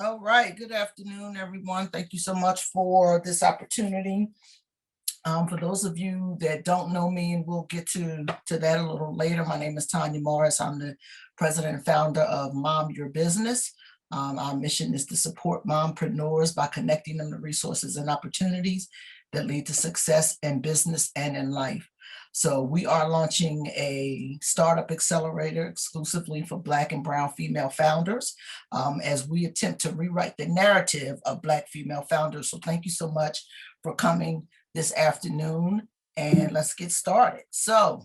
All right. Good afternoon, everyone. Thank you so much for this opportunity. For those of you that don't know me, and we'll get to that a little later, my name is Tanya Morris. I'm the president and founder of Mom Your Business. Our mission is to support mompreneurs by connecting them to resources and opportunities that lead to success in business and in life. So we are launching a startup accelerator exclusively for Black and brown female founders as we attempt to rewrite the narrative of Black female founders. So thank you so much for coming this afternoon, and let's get started. So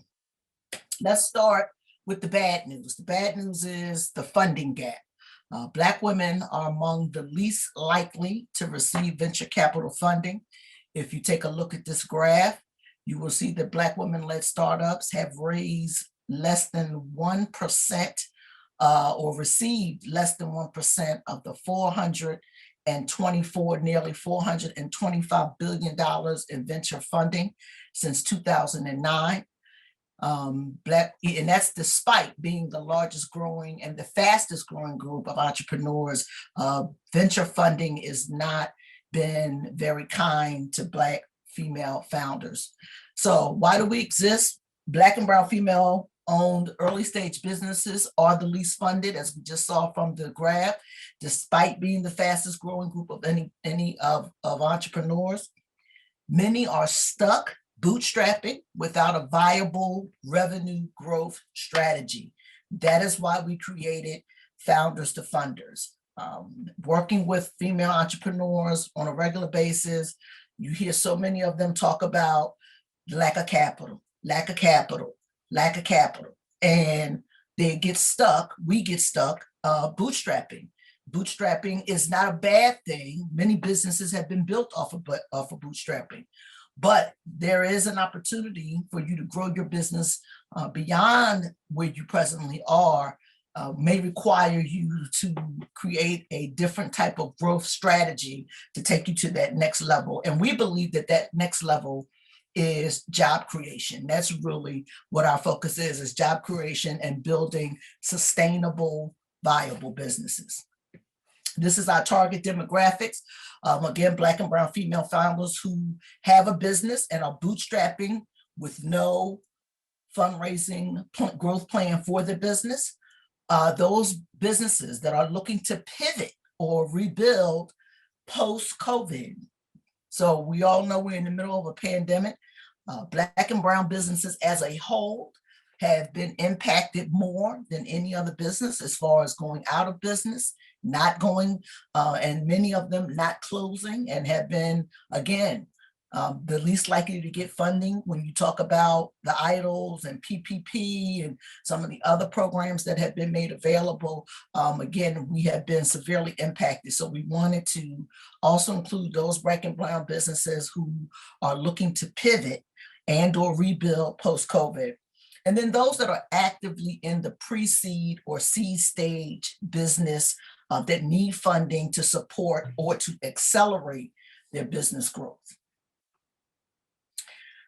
let's start with the bad news. The bad news is the funding gap. Black women are among the least likely to receive venture capital funding. If you take a look at this graph, you will see that Black women-led startups have raised less than 1% or received less than 1% of the nearly $425 billion in venture funding since 2009. And that's despite being the largest growing and the fastest growing group of entrepreneurs. Venture funding has not been very kind to Black female founders. So why do we exist? Black and brown female owned early stage businesses are the least funded, as we just saw from the graph, despite being the fastest growing group of any of entrepreneurs. Many are stuck bootstrapping without a viable revenue growth strategy. That is why we created Founders to Funders. Working with female entrepreneurs on a regular basis, you hear so many of them talk about lack of capital, lack of capital, lack of capital, and they get stuck, we get stuck bootstrapping. Bootstrapping is not a bad thing. Many businesses have been built off of bootstrapping, but there is an opportunity for you to grow your business beyond where you presently are. May require you to create a different type of growth strategy to take you to that next level. And we believe that that next level is job creation. That's really what our focus is job creation and building sustainable, viable businesses. This is our target demographics. Again, Black and brown female founders who have a business and are bootstrapping with no fundraising growth plan for their business. Those businesses that are looking to pivot or rebuild post-COVID. So we all know we're in the middle of a pandemic. Black and brown businesses as a whole have been impacted more than any other business as far as going out of business, not going, and many of them not closing, and have been, again, the least likely to get funding when you talk about the IDLs and PPP and some of the other programs that have been made available. Again, we have been severely impacted. So we wanted to also include those Black and brown businesses who are looking to pivot and or rebuild post-COVID. And then those that are actively in the pre-seed or seed stage business that need funding to support or to accelerate their business growth.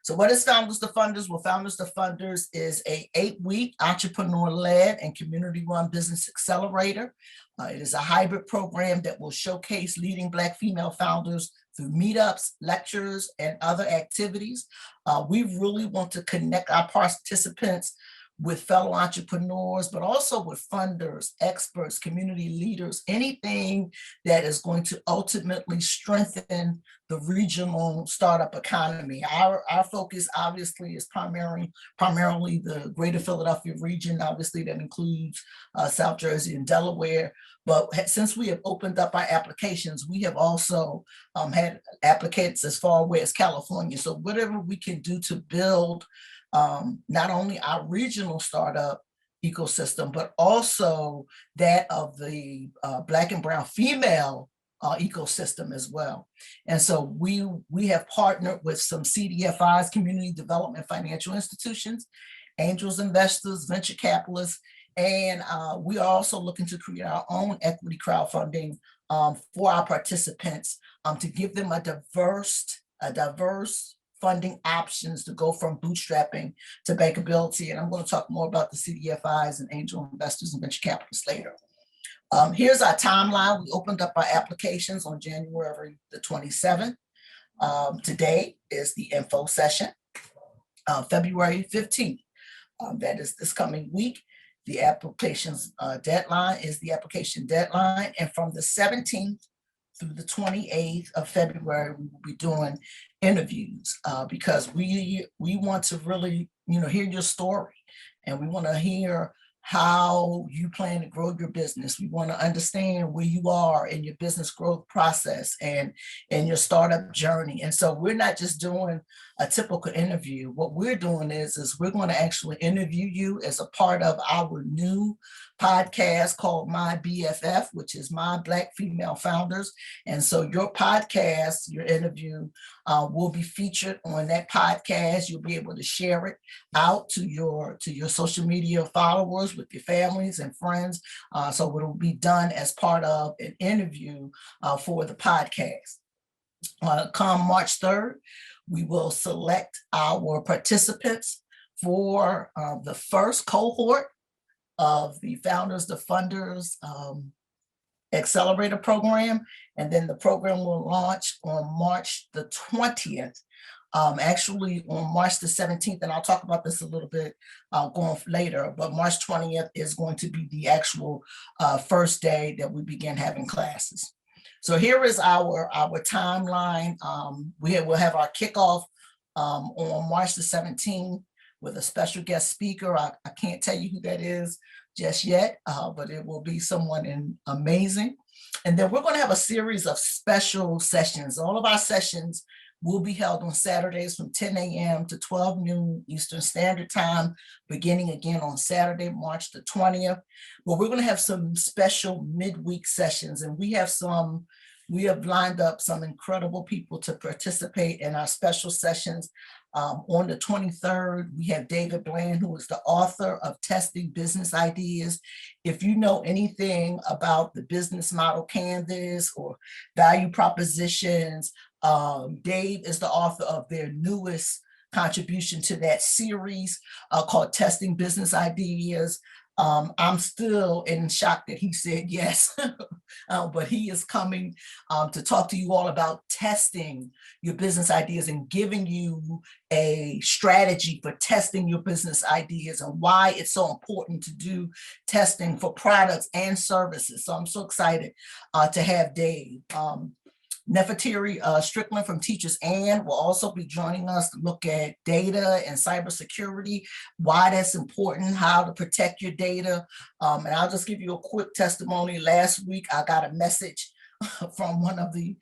So what is Founders to Funders? Well, Founders to Funders is an 8-week entrepreneur-led and community-run business accelerator. It is a hybrid program that will showcase leading Black female founders through meetups, lectures, and other activities. We really want to connect our participants with fellow entrepreneurs, but also with funders, experts, community leaders, anything that is going to ultimately strengthen the regional startup economy. Our focus obviously is primarily the greater Philadelphia region. Obviously that includes South Jersey and Delaware. But since we have opened up our applications, we have also had applicants as far away as California. So whatever we can do to build not only our regional startup ecosystem, but also that of the Black and brown female ecosystem as well. And so we have partnered with some CDFIs, community development financial institutions, angels, investors, venture capitalists, and we are also looking to create our own equity crowdfunding for our participants to give them a diverse funding options to go from bootstrapping to bankability. And I'm going to talk more about the CDFIs and angel investors and venture capitalists later. Here's our timeline. We opened up our applications on January the 27th. Today is the info session. February 15th, that is this coming week. The applications deadline is the application deadline. And from the 17th through the 28th of February, we will be doing interviews because we want to really, hear your story, and we want to hear how you plan to grow your business. We want to understand where you are in your business growth process and in your startup journey. And so we're not just doing a typical interview. What we're doing is we're going to actually interview you as a part of our new podcast called My BFF, which is My Black Female Founders. And so your podcast, your interview will be featured on that podcast. You'll be able to share it out to your social media followers, with your families and friends. So it'll be done as part of an interview for the podcast. Come March 3rd, we will select our participants for the first cohort of the Founders, the Funders Accelerator program. And then the program will launch on March the 20th. Actually on March the 17th, and I'll talk about this a little bit going later, but March 20th is going to be the actual first day that we begin having classes. So here is our timeline. We'll have our kickoff on March the 17th with a special guest speaker. I can't tell you who that is just yet, but it will be someone amazing. And then we're going to have a series of special sessions. All of our sessions will be held on Saturdays from 10 a.m. to 12 noon Eastern Standard Time, beginning again on Saturday, March the 20th. But we're going to have some special midweek sessions, and we have lined up some incredible people to participate in our special sessions. On the 23rd, we have David Bland, who is the author of Testing Business Ideas. If you know anything about the business model canvas or value propositions, Dave is the author of their newest contribution to that series called Testing Business Ideas. I'm still in shock that he said yes, but he is coming to talk to you all about testing your business ideas and giving you a strategy for testing your business ideas and why it's so important to do testing for products and services. So I'm so excited to have Dave. Nefertiti Strickland from Teachers And will also be joining us to look at data and cybersecurity, why that's important, how to protect your data. And I'll just give you a quick testimony. Last week, I got a message from one of the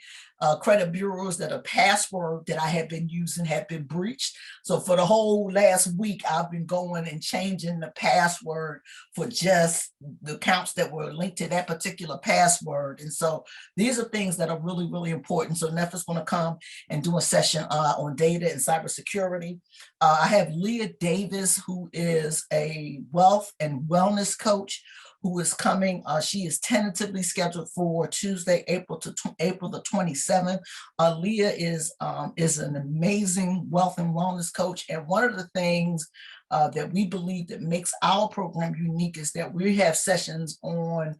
credit bureaus that a password that I had been using had been breached. So for the whole last week, I've been going and changing the password for just the accounts that were linked to that particular password. And so these are things that are really, really important. So Neff is going to come and do a session on data and cybersecurity. I have Leah Davis, who is a wealth and wellness coach, who is coming. She is tentatively scheduled for Tuesday, April the 27th. Leah is an amazing wealth and wellness coach. And one of the things that we believe that makes our program unique is that we have sessions on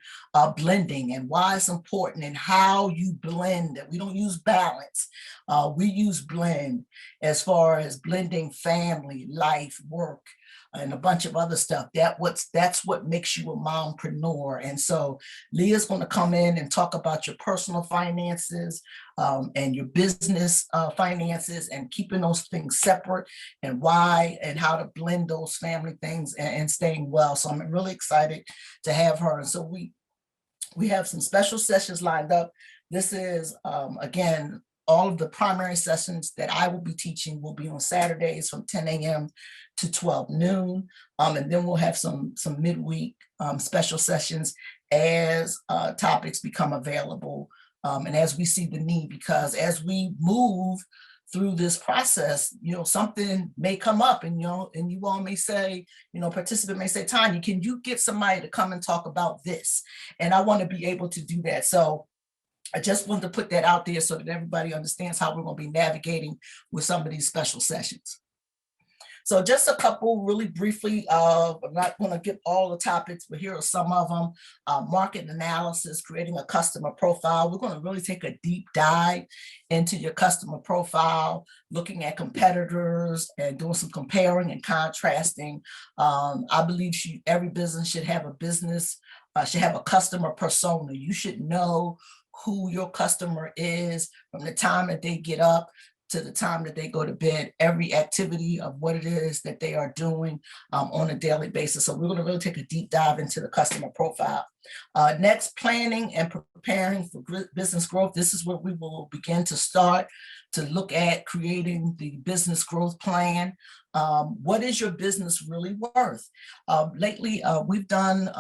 blending and why it's important and how you blend. We don't use balance. We use blend as far as blending family, life, work, and a bunch of other stuff. That's what makes you a mompreneur. And so Leah's going to come in and talk about your personal finances and your business finances and keeping those things separate and why and how to blend those family things and staying well. So I'm really excited to have her. And so we have some special sessions lined up. This is, again, all of the primary sessions that I will be teaching will be on Saturdays from 10 a.m. to 12 noon. And then we'll have some midweek special sessions as topics become available and as we see the need, because as we move through this process, something may come up and you all may say, participant may say, Tanya, can you get somebody to come and talk about this? And I want to be able to do that. So I just wanted to put that out there so that everybody understands how we're going to be navigating with some of these special sessions. So just a couple really briefly, I'm not going to get all the topics, but here are some of them. Market analysis, creating a customer profile. We're going to really take a deep dive into your customer profile, looking at competitors and doing some comparing and contrasting. I believe every business should have a customer persona. You should know who your customer is from the time that they get up to the time that they go to bed, every activity of what it is that they are doing on a daily basis. So we're going to really take a deep dive into the customer profile. Next, planning and preparing for business growth. This is where we will begin to start to look at creating the business growth plan. What is your business really worth? Lately, we've done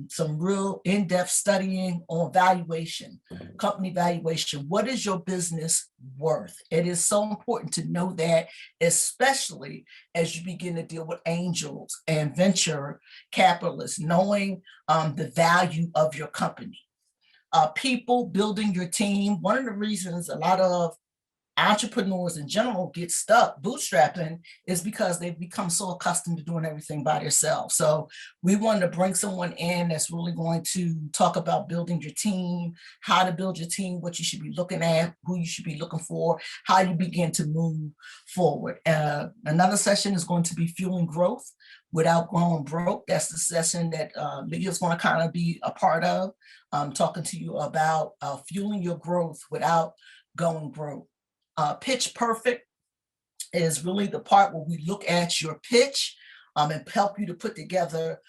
some real in-depth studying on valuation, company valuation. What is your business worth? It is so important to know that, especially as you begin to deal with angels and venture capitalists, knowing the value of your company. People, building your team. One of the reasons a lot of entrepreneurs in general get stuck bootstrapping is because they've become so accustomed to doing everything by themselves. So we wanted to bring someone in that's really going to talk about building your team, how to build your team, what you should be looking at, who you should be looking for, how you begin to move forward. Another session is going to be fueling growth without going broke. That's the session that Leah's going to kind of be a part of, talking to you about fueling your growth without going broke. Pitch Perfect is really the part where we look at your pitch and help you to put together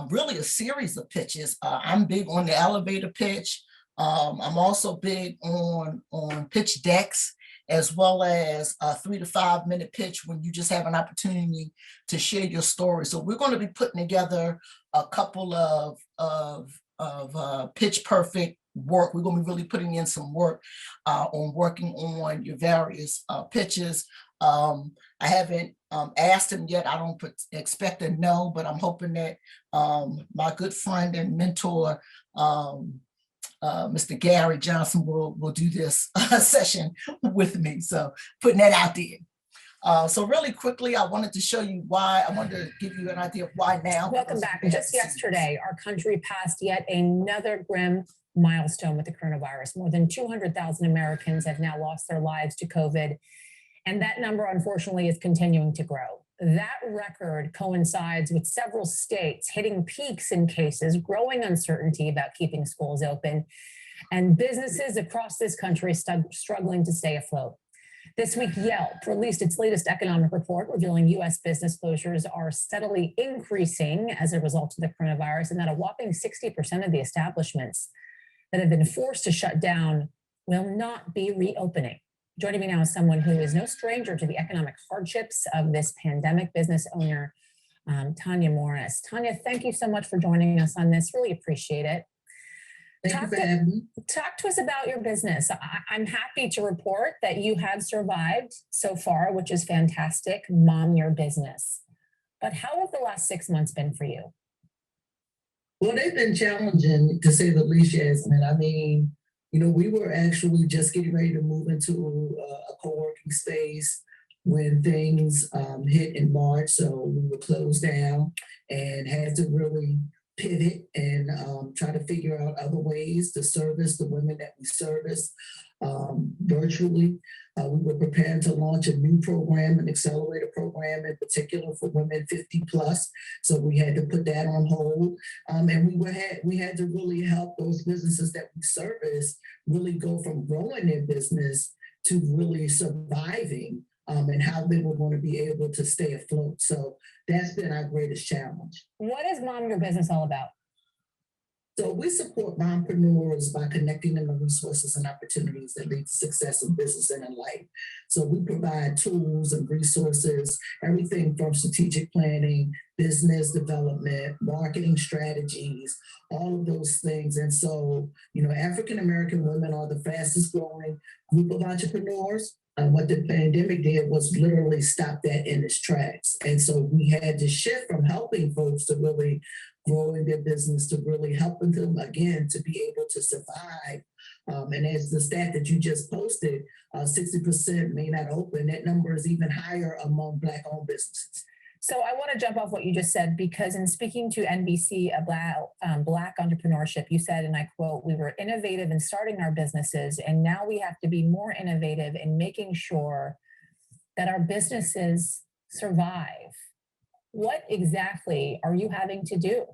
really a series of pitches. I'm big on the elevator pitch. I'm also big on pitch decks, as well as a 3 to 5 minute pitch when you just have an opportunity to share your story. So we're going to be putting together a couple of Pitch Perfect work. We're going to be really putting in some work on working on your various pitches. I haven't asked him yet. I don't expect a no, but I'm hoping that my good friend and mentor, Mr. Gary Johnson, will do this session with me. So putting that out there. So really quickly, I wanted to show you why. I wanted to give you an idea of why now. Welcome back. Just yesterday, our country passed yet another grim milestone with the coronavirus. More than 200,000 Americans have now lost their lives to COVID, and that number, unfortunately, is continuing to grow. That record coincides with several states hitting peaks in cases, growing uncertainty about keeping schools open, and businesses across this country struggling to stay afloat. This week, Yelp released its latest economic report, revealing U.S. business closures are steadily increasing as a result of the coronavirus, and that a whopping 60% of the establishments that have been forced to shut down will not be reopening. Joining me now is someone who is no stranger to the economic hardships of this pandemic, business owner, Tanya Morris. Tanya, thank you so much for joining us on this. Really appreciate it. Talk to us about your business. I'm happy to report that you have survived so far, which is fantastic. Mom Your Business. But how have the last 6 months been for you? Well, they've been challenging, to say the least, Yasmin. I mean, you know, we were actually just getting ready to move into a co-working space when things hit in March. So we were closed down and had to really pivot and try to figure out other ways to service the women that we service virtually. We were preparing to launch a new program, an Accelerator program in particular for women 50 plus. So we had to put that on hold. And we had to really help those businesses that we service really go from growing their business to really surviving and how they were going to be able to stay afloat. So that's been our greatest challenge. What is Mom Your Business all about? So we support mompreneurs by connecting them to resources and opportunities that lead to success in business and in life. So we provide tools and resources, everything from strategic planning, business development, marketing strategies, all of those things. And so, you know, African-American women are the fastest growing group of entrepreneurs. What the pandemic did was literally stop that in its tracks. And so we had to shift from helping folks to really growing their business to really helping them, again, to be able to survive. And as the stat that you just posted, 60% may not open. That number is even higher among Black-owned businesses. So I want to jump off what you just said, because in speaking to NBC about Black entrepreneurship, you said, and I quote, "We were innovative in starting our businesses, and now we have to be more innovative in making sure that our businesses survive." What exactly are you having to do?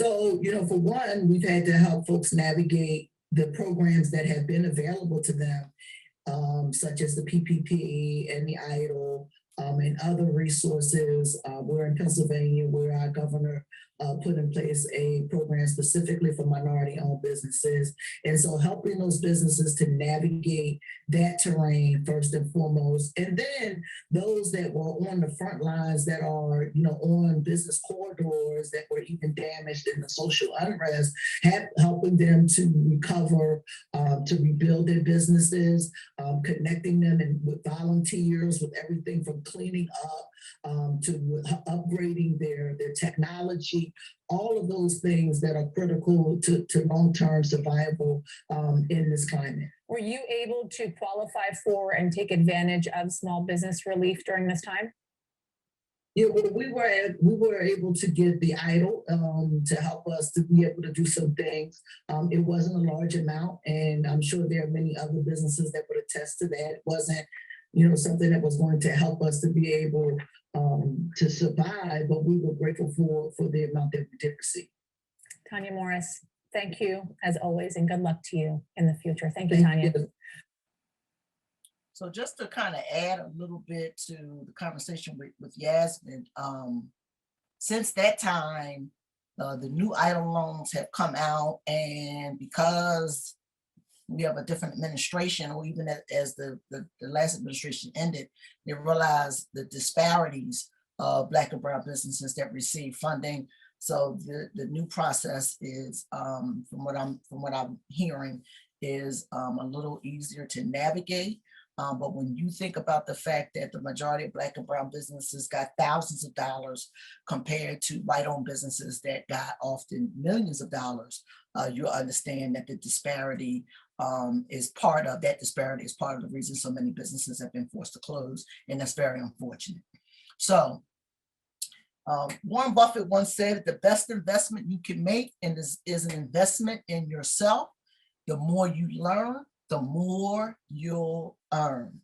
So, for one, we've had to help folks navigate the programs that have been available to them, such as the PPP and the EIDL, and other resources. We're in Pennsylvania, where our governor put in place a program specifically for minority-owned businesses. And so helping those businesses to navigate that terrain first and foremost, and then those that were on the front lines that are, on business corridors that were even damaged in the social unrest, helping them to recover, to rebuild their businesses, connecting them and with volunteers, with everything from cleaning up to upgrading their technology, all of those things that are critical to long-term survival in this climate. Were you able to qualify for and take advantage of small business relief during this time? Yeah, well, we were able to get the EIDL to help us to be able to do some things. It wasn't a large amount, and I'm sure there are many other businesses that would attest to that. It wasn't, something that was going to help us to be able to survive, but we were grateful for the amount that we did receive. Tanya Morris, thank you as always, and good luck to you in the future. Thank you, Tanya. So just to kind of add a little bit to the conversation with Yasmin, since that time, the new EIDL loans have come out, and because we have a different administration, or even as the last administration ended, they realized the disparities of Black and brown businesses that receive funding. So the new process is, from what I'm hearing, is a little easier to navigate. But when you think about the fact that the majority of Black and brown businesses got thousands of dollars compared to white-owned businesses that got often millions of dollars, you'll understand that the disparity is part of the reason so many businesses have been forced to close, and that's very unfortunate. So Warren Buffett once said, the best investment you can make is an investment in yourself. The more you learn, the more you'll earn.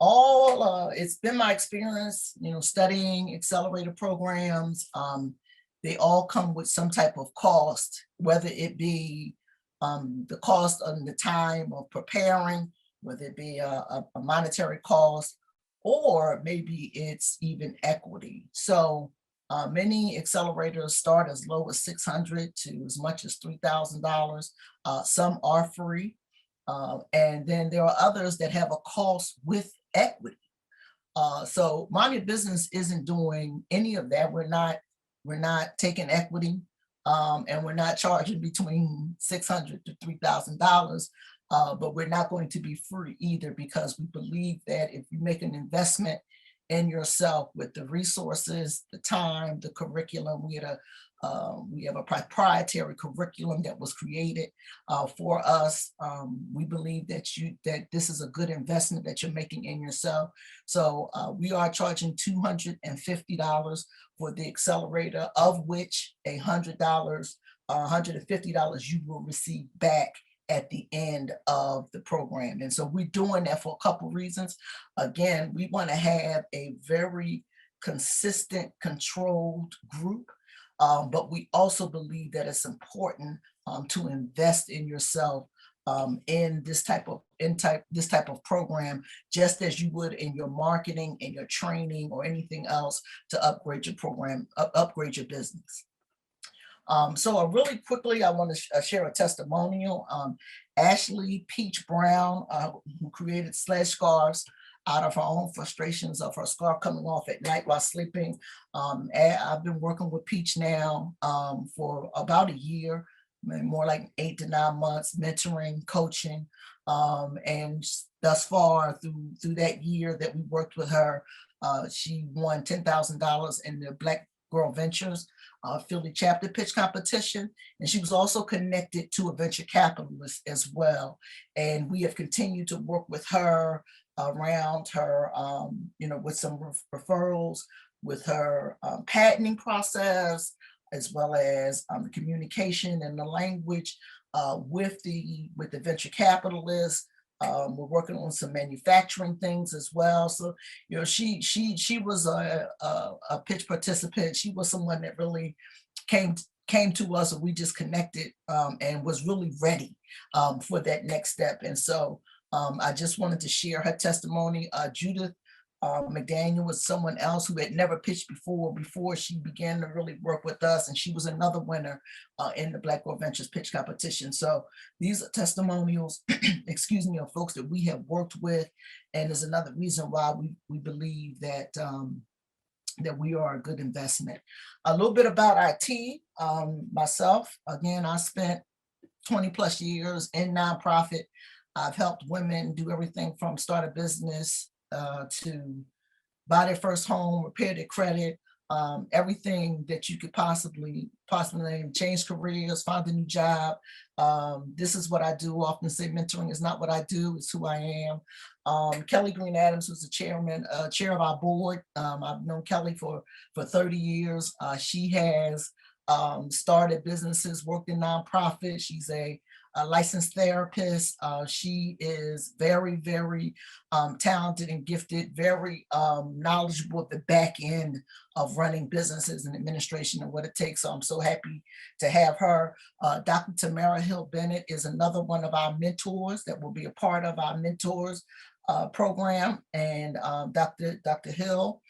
It's been my experience, studying accelerator programs. They all come with some type of cost, whether it be the cost and the time of preparing, whether it be a monetary cost, or maybe it's even equity. So many accelerators start as low as $600 to as much as $3,000. Some are free. And then there are others that have a cost with equity. So Mind Your Business isn't doing any of that. We're not taking equity, and we're not charging between $600 to $3,000. But we're not going to be free either, because we believe that if you make an investment in yourself with the resources, the time, the curriculum, we have a proprietary curriculum that was created for us. We believe that this is a good investment that you're making in yourself. So we are charging $250 for the accelerator, of which $100, $150 you will receive back at the end of the program. And so we're doing that for a couple of reasons. Again, we want to have a very consistent, controlled group, but we also believe that it's important to invest in yourself in this type of program, just as you would in your marketing and your training or anything else to upgrade your program, upgrade your business. So really quickly, I want to share a testimonial. Ashley Peach Brown, who created sledge scarves out of her own frustrations of her scarf coming off at night while sleeping. I've been working with Peach now for about a year, more like 8 to 9 months, mentoring, coaching. And thus far through that year that we worked with her, she won $10,000 in the Black Girl Ventures Philly chapter pitch competition. And she was also connected to a venture capitalist as well. And we have continued to work with her around her, with some referrals with her patenting process, as well as the communication and the language with the venture capitalists. We're working on some manufacturing things as well. So, she was a pitch participant. She was someone that really came to us, and we just connected and was really ready for that next step. And so I just wanted to share her testimony. Judith McDaniel was someone else who had never pitched before she began to really work with us, and she was another winner in the Black Girl Ventures pitch competition. So these are testimonials, excuse me, of folks that we have worked with, and is another reason why we believe that that we are a good investment. A little bit about IT. Myself, again, I spent 20 plus years in nonprofit. I've helped women do everything from start a business to buy their first home, repair their credit, everything that you could possibly change careers, find a new job. This is what I do. Often say mentoring is not what I do, it's who I am. Kelly Green Adams, who's the chair of our board. I've known Kelly for 30 years. She has started businesses, worked in nonprofits. She's a licensed therapist. She is very, very talented and gifted, very knowledgeable at the back end of running businesses and administration and what it takes. So I'm so happy to have her. Dr. Tamara Hill Bennett is another one of our mentors that will be a part of our mentors program. And Dr. Hill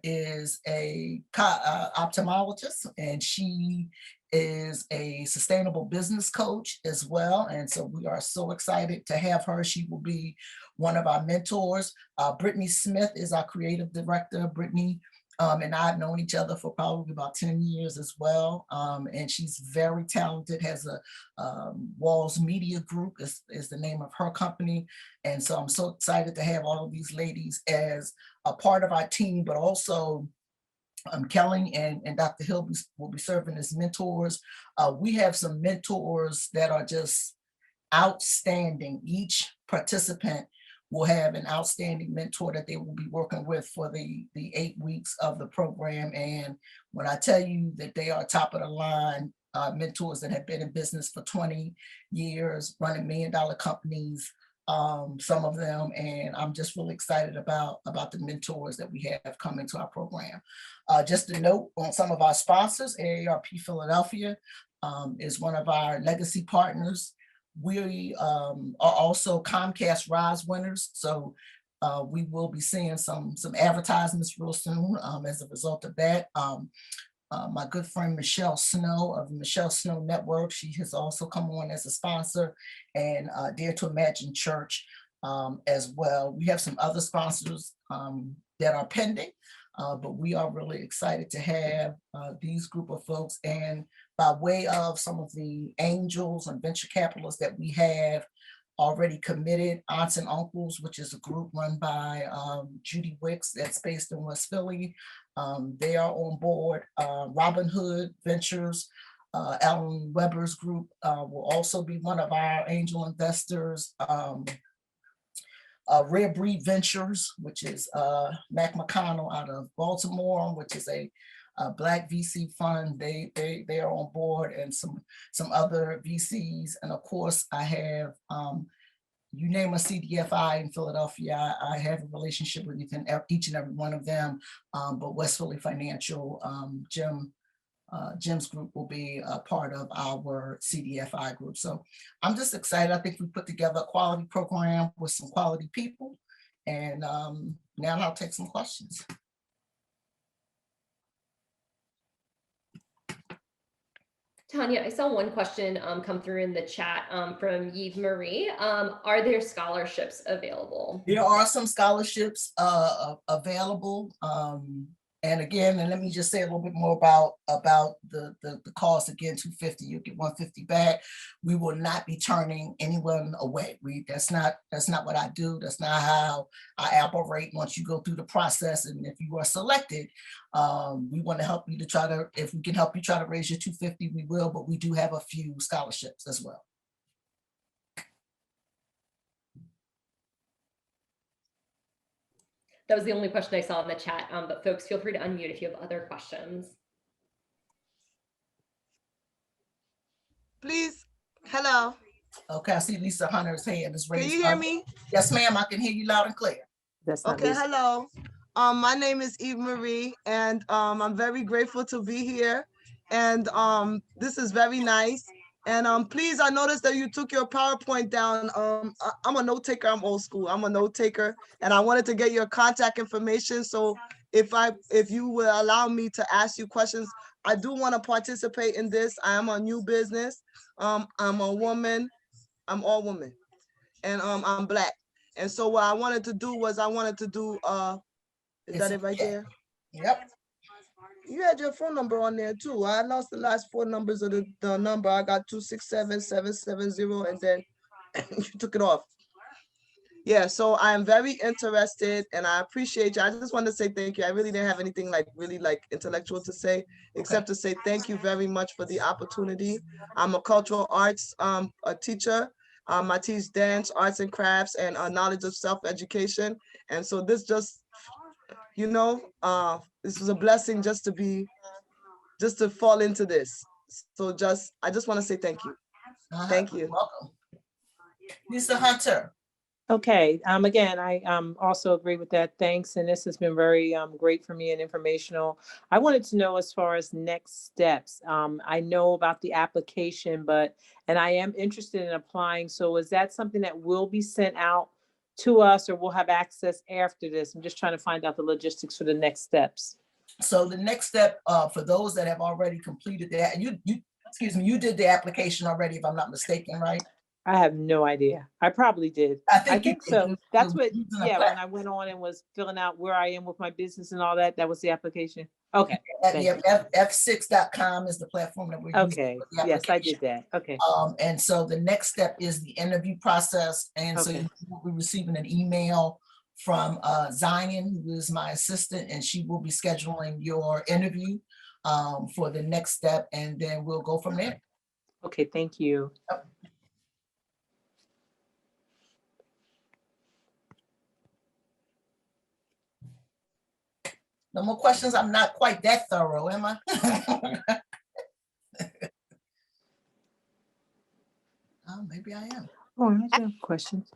is a ophthalmologist, and she is a sustainable business coach as well. And so we are so excited to have her. She will be one of our mentors. Brittany Smith is our creative director. Brittany and I have known each other for probably about 10 years as well. And she's very talented, has a Walls Media Group is the name of her company. And so I'm so excited to have all of these ladies as a part of our team, but also Kelly and Dr. Hill will be serving as mentors. We have some mentors that are just outstanding. Each participant will have an outstanding mentor that they will be working with for the 8 weeks of the program. And when I tell you that they are top of the line mentors that have been in business for 20 years, running $1 million companies, some of them, and I'm just really excited about the mentors that we have coming to our program. Just a note on some of our sponsors. AARP Philadelphia is one of our legacy partners. We are also Comcast Rise winners, so we will be seeing some advertisements real soon as a result of that. My good friend Michelle Snow of the Michelle Snow Network, she has also come on as a sponsor, and Dare to Imagine Church as well. We have some other sponsors that are pending, but we are really excited to have these group of folks. And by way of some of the angels and venture capitalists that we have already committed, Aunts and Uncles, which is a group run by Judy Wicks that's based in West Philly. They are on board. Robin Hood Ventures, Alan Weber's group will also be one of our angel investors. Rare Breed Ventures, which is Mac McConnell out of Baltimore, which is a Black VC fund. They are on board, and some other VCs. And of course, I have you name a CDFI in Philadelphia, I have a relationship with each and every one of them. But West Philly Financial, Jim's group will be a part of our CDFI group. So I'm just excited. I think we put together a quality program with some quality people. And now I'll take some questions. Tanya, I saw one question come through in the chat from Yves Marie. Are there scholarships available? There are some scholarships available. And again, and let me just say a little bit more about the cost. Again, $250, you get $150 back. We will not be turning anyone away. That's not what I do. That's not how I operate. Once you go through the process, and if you are selected, we want to help you to try to, if we can help you try to raise your $250, we will. But we do have a few scholarships as well. That was the only question I saw in the chat, but folks, feel free to unmute if you have other questions. Please, hello, Okay, I see Lisa Hunter's hand is can raised. you hear me? Yes, ma'am, I can hear you loud and clear. That's not Okay, Lisa. hello. My name is Eve Marie, and I'm very grateful to be here. And this is very nice. And please, I noticed that you took your PowerPoint down. I'm a note taker. I'm old school. I'm a note taker, and I wanted to get your contact information. So if you will allow me to ask you questions, I do want to participate in this. I am a new business. I'm a woman. I'm all women, and I'm Black. And so what I wanted to do was is that it right Okay. there? Yep. You had your phone number on there too. I lost the last four numbers of the number. I got 267-770, and then you took it off. Yeah, so I am very interested and I appreciate you. I just want to say thank you. I really didn't have anything really intellectual to say, except to say thank you very much for the opportunity. I'm a cultural arts a teacher. I teach dance, arts and crafts, and knowledge of self-education. And so this just, this was a blessing just to fall into this. So I just want to say thank you. Thank you. Welcome. Lisa Hunter. Okay, again, I also agree with that. Thanks. And this has been very great for me and informational. I wanted to know as far as next steps. I know about the application, and I am interested in applying. So is that something that will be sent out to us or we'll have access after this? I'm just trying to find out the logistics for the next steps. So the next step for those that have already completed that, you did the application already, if I'm not mistaken, right? I have no idea. I probably did. I think so. That's what, yeah, when I went on and was filling out where I am with my business and all that, that was the application. Okay. F6.com is the platform that we're using. Okay. Yes, I did that. Okay. And so the next step is the interview process. And so you will be receiving an email from Zion, who is my assistant, and she will be scheduling your interview for the next step, and then we'll go from there. Okay, thank you. Yep. No more questions? I'm not quite that thorough, am I? Oh, maybe I am. Oh, I have questions.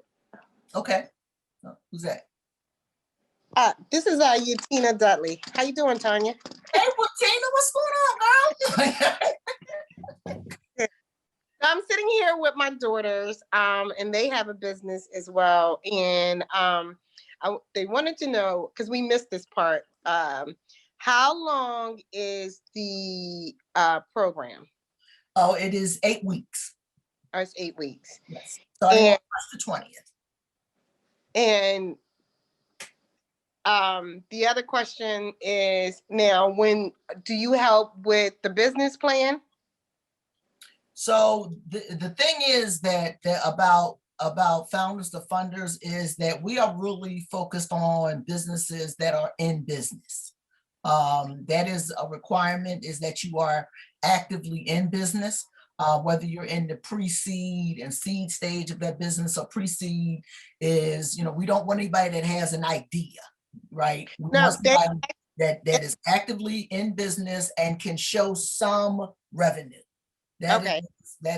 Okay. Who's that? This is Tina Dudley. How you doing, Tanya? Hey, well, Tina, what's going on, girl? I'm sitting here with my daughters, and they have a business as well. And they wanted to know, because we missed this part, how long is the program? Oh, it is 8 weeks. Oh, it's 8 weeks. Yes. Starting on March the 20th. And the other question is, now, when do you help with the business plan? So the thing is that about Founders to Funders is that we are really focused on businesses that are in business. That is a requirement, is that you are actively in business, whether you're in the pre-seed and seed stage of that business or pre-seed is, we don't want anybody that has an idea, right? We want somebody that is actively in business and can show some revenue. That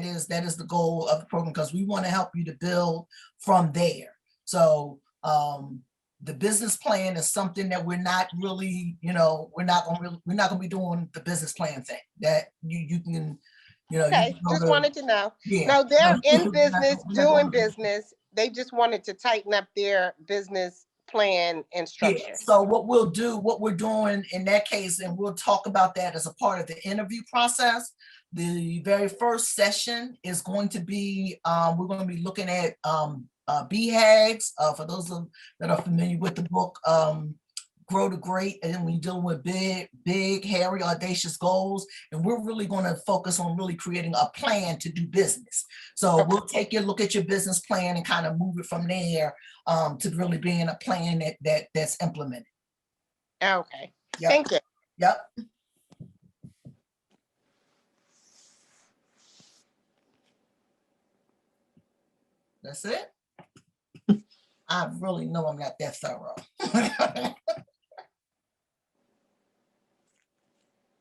is the goal of the program, because we want to help you to build from there. So the business plan is something that we're not really, we're not gonna be doing the business plan thing that you can, Okay, just wanted to know. Yeah. No, they're in business, doing business. They just wanted to tighten up their business plan and structure. Yeah. So what we're doing in that case, and we'll talk about that as a part of the interview process. The very first session is going to be, we're going to be looking at BHAGs, for those that are familiar with the book, Grow to Great, and then we're dealing with big, hairy, audacious goals. And we're really going to focus on really creating a plan to do business. So we'll take a look at your business plan and kind of move it from there to really being a plan that's implemented. Okay, Yep. thank you. Yep. That's it. I really know I'm not that thorough.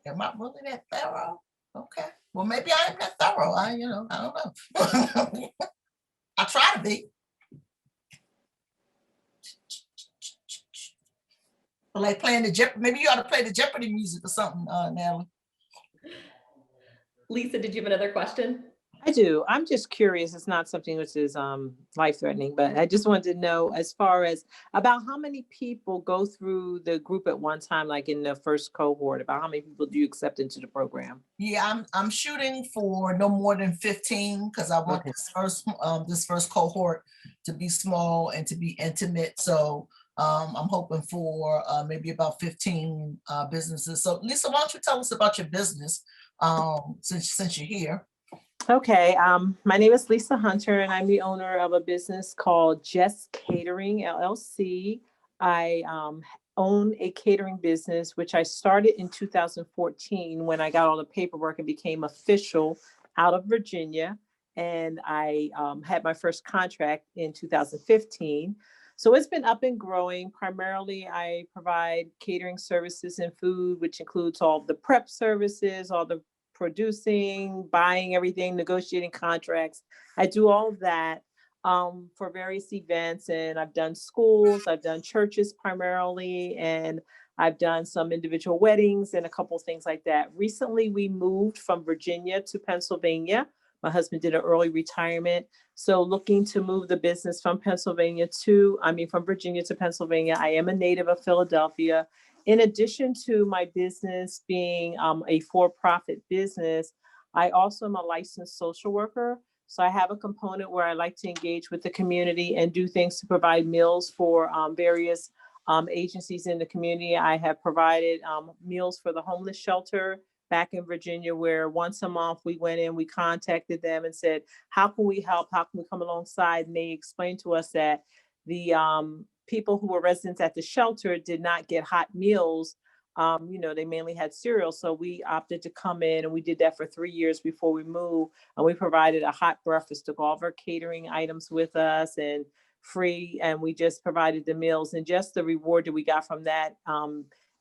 Am I really that thorough? Okay. Well, maybe I am that thorough. I don't know. I try to be. Like playing the Jeopardy. Maybe you ought to play the Jeopardy music or something, Natalie. Lisa, did you have another question? I do. I'm just curious. It's not something which is life-threatening, but I just wanted to know as far as about how many people go through the group at one time, like in the first cohort. About how many people do you accept into the program? Yeah, I'm shooting for no more than 15 because I want Okay. this first cohort to be small and to be intimate. So I'm hoping for maybe about 15 businesses. So Lisa, why don't you tell us about your business since you're here? Okay, my name is Lisa Hunter, and I'm the owner of a business called Just Catering LLC. I own a catering business, which I started in 2014 when I got all the paperwork and became official out of Virginia. And I had my first contract in 2015. So it's been up and growing. Primarily, I provide catering services and food, which includes all the prep services, all the producing, buying everything, negotiating contracts. I do all of that for various events, and I've done schools, I've done churches primarily, and I've done some individual weddings and a couple of things like that. Recently, we moved from Virginia to Pennsylvania. My husband did an early retirement. So looking to move the business from from Virginia to Pennsylvania. I am a native of Philadelphia. In addition to my business being a for-profit business, I also am a licensed social worker. So I have a component where I like to engage with the community and do things to provide meals for various agencies in the community. I have provided meals for the homeless shelter back in Virginia, where once a month we went in, we contacted them and said, how can we help? How can we come alongside? And they explained to us that the people who were residents at the shelter did not get hot meals. They mainly had cereal. So we opted to come in, and we did that for 3 years before we moved. And we provided a hot breakfast, took all of our catering items with us and free. And we just provided the meals, and just the reward that we got from that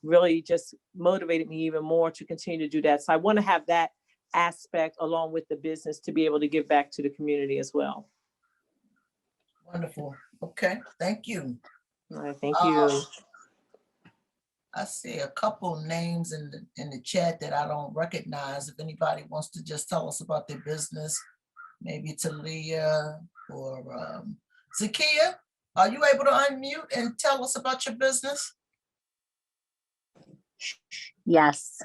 really just motivated me even more to continue to do that. So I want to have that aspect along with the business to be able to give back to the community as well. Wonderful. Okay, thank you. All right, thank you. I see a couple names in the chat that I don't recognize. If anybody wants to just tell us about their business, maybe Talia or Zakia, are you able to unmute and tell us about your business? Yes.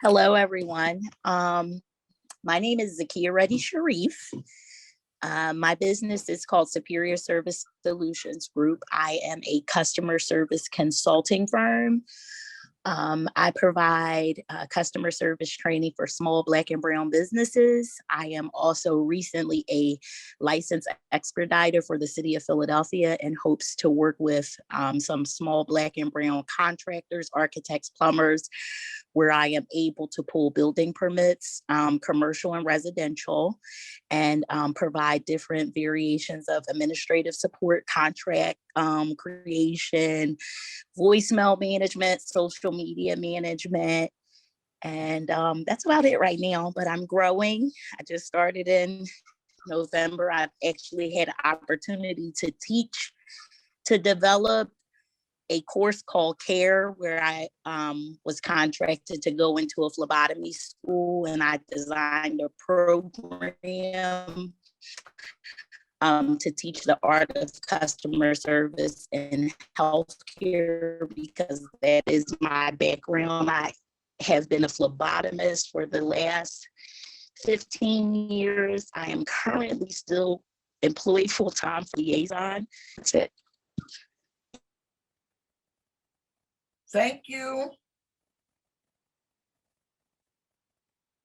Hello, everyone. My name is Zakia Reddy Sharif. My business is called Superior Service Solutions Group. I am a customer service consulting firm. I provide customer service training for small Black and brown businesses. I am also recently a licensed expediter for the city of Philadelphia and hopes to work with some small Black and brown contractors, architects, plumbers, where I am able to pull building permits, commercial and residential, and provide different variations of administrative support, contract creation, voicemail management, social media management. And that's about it right now, but I'm growing. I just started in November. I've actually had an opportunity to teach, to develop a course called CARE, where I was contracted to go into a phlebotomy school, and I designed a program to teach the art of customer service in healthcare, because that is my background. I have been a phlebotomist for the last 15 years. I am currently still employed full-time for liaison. That's it. Thank you.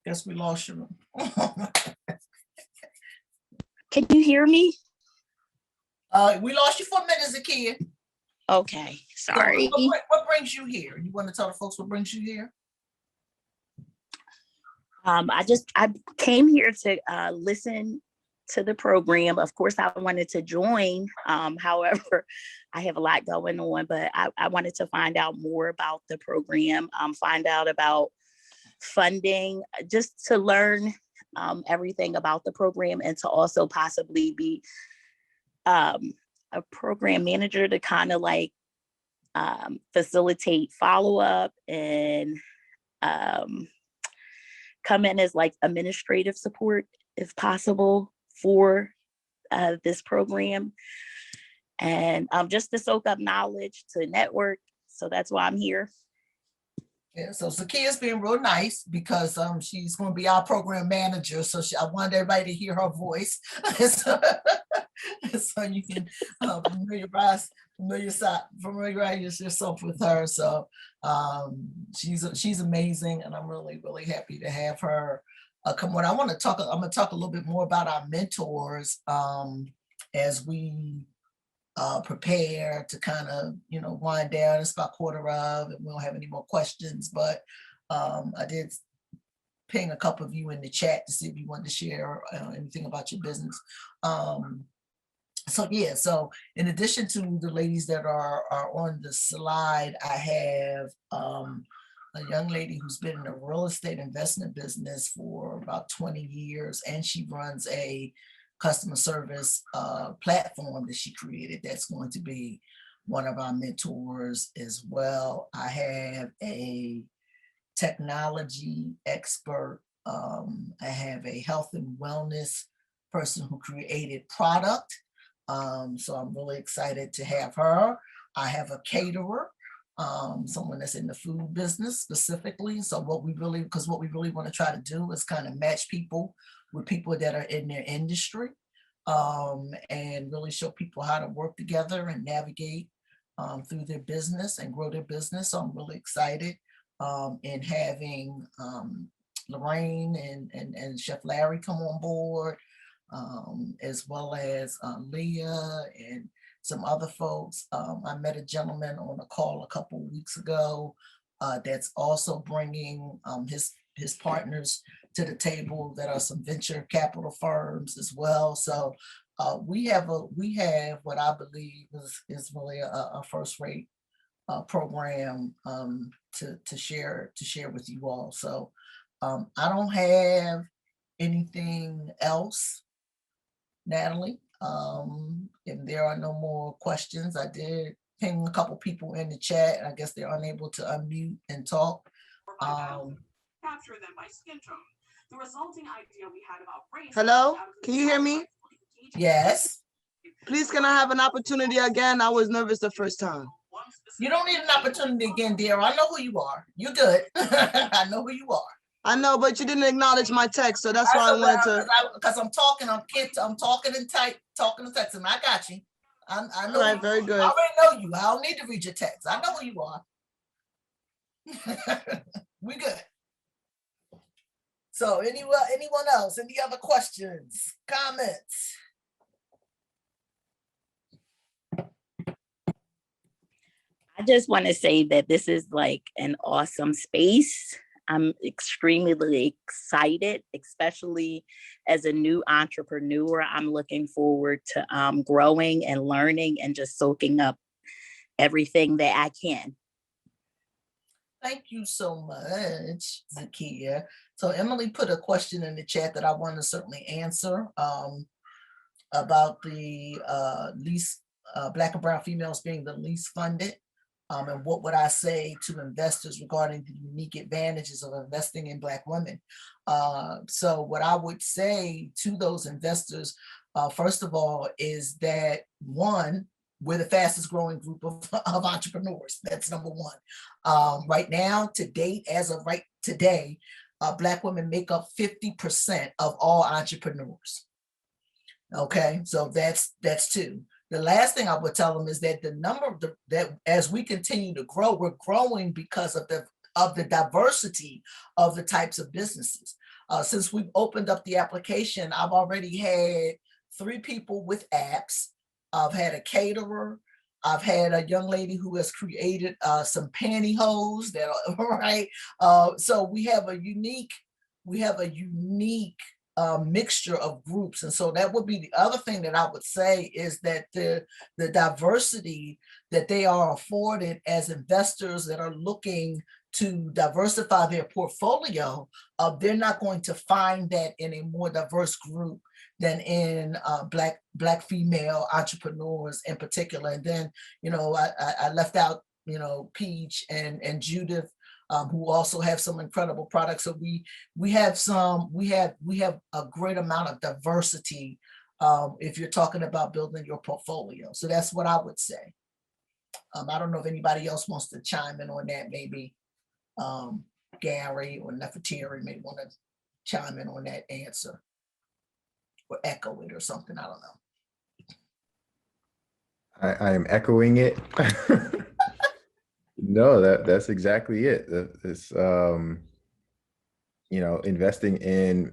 Guess we lost you. Can you hear me? We lost you for a minute, Zakia. Okay, So sorry. what brings you here? You want to tell the folks what brings you here? I came here to listen to the program. Of course, I wanted to join. However, I have a lot going on, but I wanted to find out more about the program, find out about funding, just to learn everything about the program, and to also possibly be a program manager to kind of like facilitate follow-up and come in as like administrative support if possible for this program, and just to soak up knowledge, to network. So that's why I'm here. Yeah, so Zakia's being real nice because she's going to be our program manager. So I wanted everybody to hear her voice. So you can familiarize yourself with her. So she's amazing, and I'm really, really happy to have her come on. I'm going to talk a little bit more about our mentors as we prepare to kind of, wind down. It's about 1:15 and we don't have any more questions, but I did ping a couple of you in the chat to see if you wanted to share anything about your business. So yeah, so in addition to the ladies that are on the slide, I have a young lady who's been in the real estate investment business for about 20 years, and she runs a customer service platform that she created that's going to be one of our mentors as well. I have a technology expert. I have a health and wellness person who created product. So I'm really excited to have her. I have a caterer, someone that's in the food business specifically. So what we really want to try to do is kind of match people with people that are in their industry, and really show people how to work together and navigate through their business and grow their business. So I'm really excited in having Lorraine and Chef Larry come on board, as well as Leah and some other folks. I met a gentleman on a call a couple of weeks ago that's also bringing his partners to the table that are some venture capital firms as well. So we have what I believe is really a first-rate program to share with you all. So I don't have anything else, Natalie. If there are no more questions, I did ping a couple people in the chat. I guess they're unable to unmute and talk. Capture them by skin tone. The resulting idea we had about race. Hello, can you hear me? Yes. Please, can I have an opportunity again? I was nervous the first time. You don't need an opportunity again, dear. I know who you are. You're good. I know who you are. I know, but you didn't acknowledge my text, so that's why I wanted to. Because I'm talking and texting. I got you. I know. All right, very good. I already know you. I don't need to read your text. I know who you are. We good. So anyone else? Any other questions, comments? I just want to say that this is like an awesome space. I'm extremely excited, especially as a new entrepreneur. I'm looking forward to growing and learning and just soaking up everything that I can. Thank you so much, Zakia. So Emily put a question in the chat that I want to certainly answer about the least Black and brown females being the least funded. And what would I say to investors regarding the unique advantages of investing in Black women? So what I would say to those investors, first of all, is that one, we're the fastest growing group of entrepreneurs. That's number one. Right now, to date, as of right today, Black women make up 50% of all entrepreneurs. Okay, so that's two. The last thing I would tell them is that the number of that as we continue to grow, we're growing because of the diversity of the types of businesses. Since we've opened up the application, I've already had 3 people with apps. I've had a caterer. I've had a young lady who has created some pantyhose that are right. So we have a unique mixture of groups. And so that would be the other thing that I would say is that the diversity that they are afforded as investors that are looking to diversify their portfolio, they're not going to find that in a more diverse group than in Black female entrepreneurs in particular. And then, I left out, Peach and Judith, who also have some incredible products. So we have a great amount of diversity if you're talking about building your portfolio. So that's what I would say. I don't know if anybody else wants to chime in on that. Maybe Gary or Nefertari may want to chime in on that answer or echo it or something. I don't know. I am echoing it. No, that's exactly it. It's investing in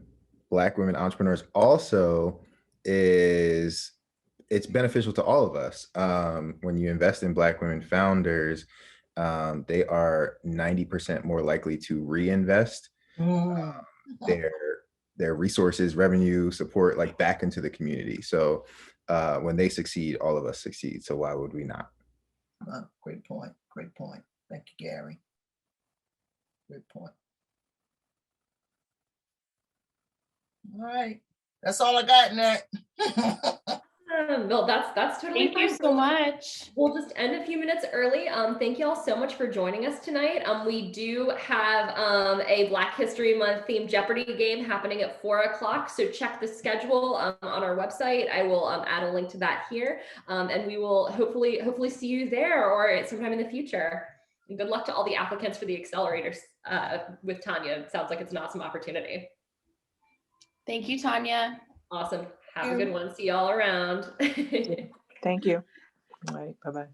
Black women entrepreneurs also it's beneficial to all of us. When you invest in Black women founders, they are 90% more likely to reinvest their resources, revenue, support, like back into the community. So when they succeed, all of us succeed. So why would we not? Great point. Great point. Thank you, Gary. Great point. All right. That's all I got, Nat. Well, that's totally Thank fine. you so much. We'll just end a few minutes early. Thank you all so much for joining us tonight. We do have a Black History Month themed Jeopardy game happening at 4 o'clock. So check the schedule on our website. I will add a link to that here, and we will hopefully see you there or sometime in the future. And good luck to all the applicants for the accelerators with Tanya. It sounds like it's an awesome opportunity. Thank you, Tanya. Awesome. Have a good one. See y'all around. Thank you. All right. Bye-bye.